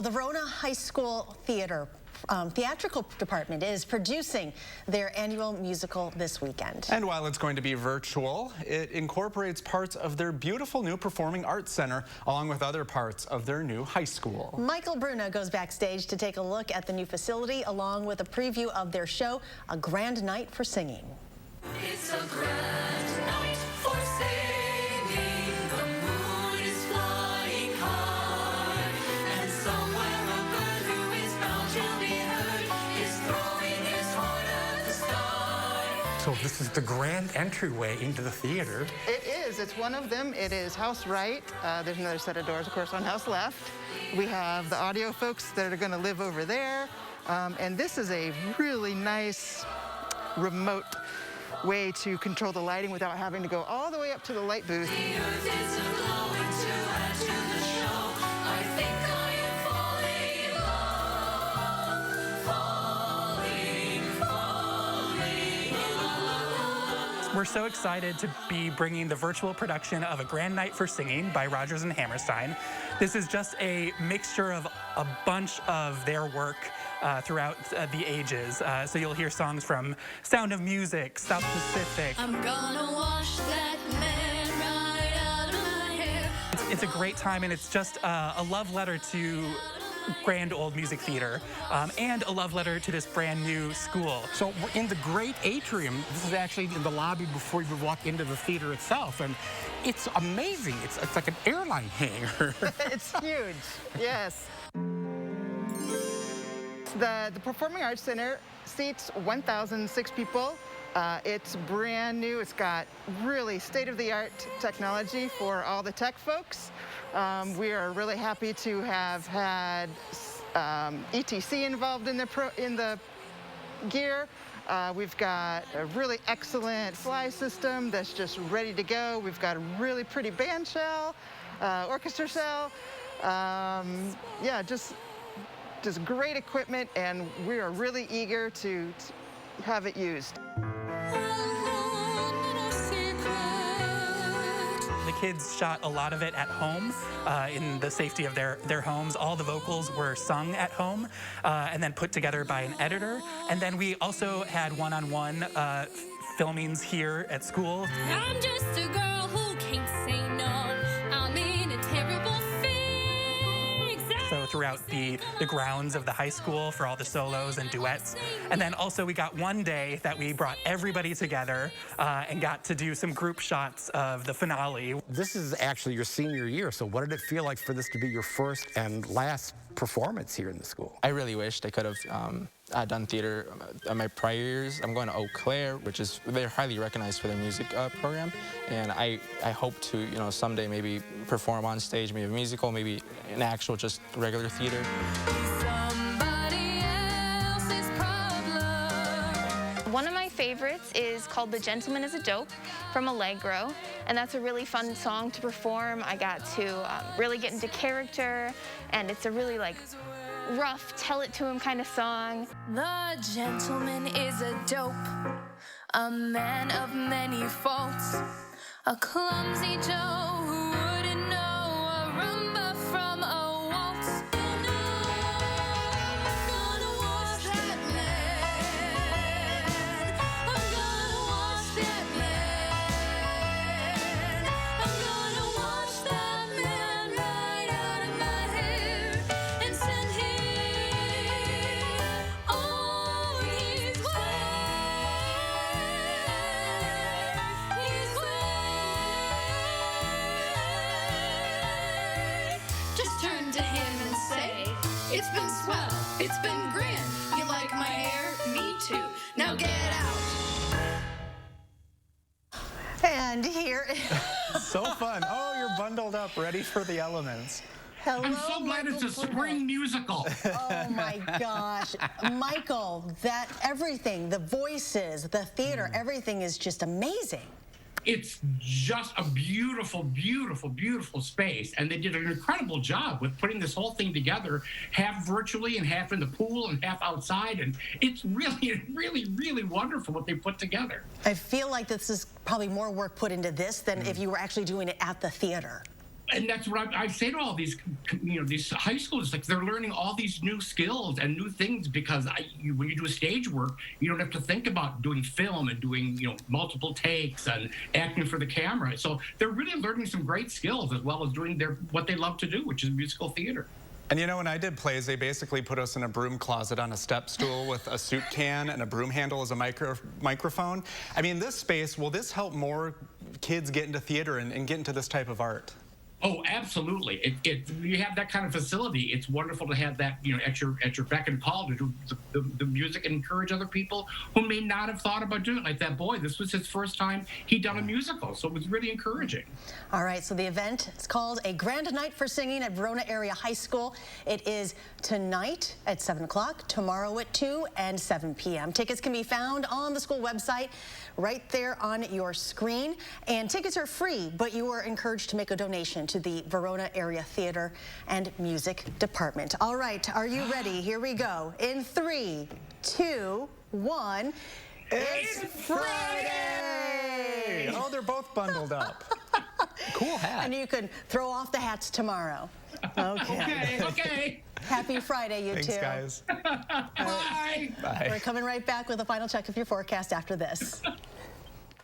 The Verona High School Theatrical department is producing their annual musical this weekend. And while it's going to be virtual, it incorporates parts of their beautiful new Performing Arts Center along with other parts of their new high school. Bruno goes backstage to take a look at the new facility along with a preview of their show, A Grand Night for Singing. It's a grand night for singing. The moon is flying high, and somewhere a bird who is bound to be heard is throwing his heart at the sky. So this is the grand entryway into the theater. It is. It's one of them. It is house right. There's another set of doors, of course, on house left. We have the audio folks that are going to live over there. And this is a really nice remote way to control the lighting without having to go all the way up to the light booth. The earth is a-glowing to add to the show. I think I am falling in love. We're so excited to be bringing the virtual production of A Grand Night for Singing by Rodgers and Hammerstein. This is just a mixture of a bunch of their work throughout the ages. So you'll hear songs from Sound of Music, South Pacific. I'm gonna wash that man right out of my hair. It's a great time, and it's just a love letter to grand old music theater and a love letter to this brand new school. So we're in the great atrium. This is actually in the lobby before you walk into the theater itself. And it's amazing. It's like an airline hangar. It's huge. Yes. The Performing Arts Center seats 1,006 people. It's brand new. It's got really state-of-the-art technology for all the tech folks. We are really happy to have had ETC involved in the gear. We've got a really excellent fly system that's just ready to go. We've got a really pretty band shell, orchestra shell. Yeah, just great equipment, and we are really eager to have it used. The kids shot a lot of it at home in the safety of their homes. All the vocals were sung at home and then put together by an editor. And then we also had one-on-one filmings here at school. I'm just a girl who can't say no. I'm in a terrible fix. So throughout the grounds of the high school for all the solos and duets. And then also we got one day that we brought everybody together and got to do some group shots of the finale. This is actually your senior year. So what did it feel like for this to be your first and last performance here in the school? I really wished I could have done theater my prior years. I'm going to Eau Claire, which is, they're highly recognized for their music program. And I hope to, someday maybe perform on stage, maybe a musical, maybe an actual just regular theater. Somebody else's problem. One of my favorites is called The Gentleman is a Dope from Allegro, and that's a really fun song to perform. I got to really get into character, and it's a really rough, tell it to him kind of song. The gentleman is a dope, a man of many faults, a clumsy Joe who wouldn't know a rumba from a waltz. I'm gonna wash that man. I'm gonna wash that man. I'm gonna wash that man right out of my hair and send him on his way. Just turn to him and say, it's been swell, it's been grand. You like my hair? Me too. Now get out. And here So fun. Oh, you're bundled up, ready for the elements. Hello, I'm so glad it's a spring musical. Oh my gosh. Michael, that everything, the voices, the theater, everything is just amazing. It's just a beautiful, beautiful, beautiful space. And they did an incredible job with putting this whole thing together, half virtually and half in the pool and half outside. And it's really, really, really wonderful what they put together. I feel like this is probably more work put into this than if you were actually doing it at the theater. And that's what I say to all these, these high schools. Like, they're learning all these new skills and new things because when you do stage work, you don't have to think about doing film and doing, multiple takes and acting for the camera. So they're really learning some great skills as well as doing what they love to do, which is musical theater. And when I did plays, they basically put us in a broom closet on a step stool with a soup can and a broom handle as a microphone. I mean, this space, will this help more kids get into theater and get into this type of art? Oh, absolutely. You have that kind of facility. It's wonderful to have that, at your beck and call to do the music and encourage other people who may not have thought about doing it. Like that boy, this was his first time he'd done a musical, so it was really encouraging. All right, so the event is called A Grand Night for Singing at Verona Area High School. It is tonight at 7 o'clock, tomorrow at 2 and 7 p.m. Tickets can be found on the school website right there on your screen. And tickets are free, but you are encouraged to make a donation to the Verona Area Theater and Music Department. All right, are you ready? Here we go. In 3, 2, 1. It's Friday! Oh, they're both bundled up. Cool hat. And you can throw off the hats tomorrow. Okay. Okay. Happy Friday, you Thanks, two. guys. Bye. Bye. We're coming right back with a final check of your forecast after this.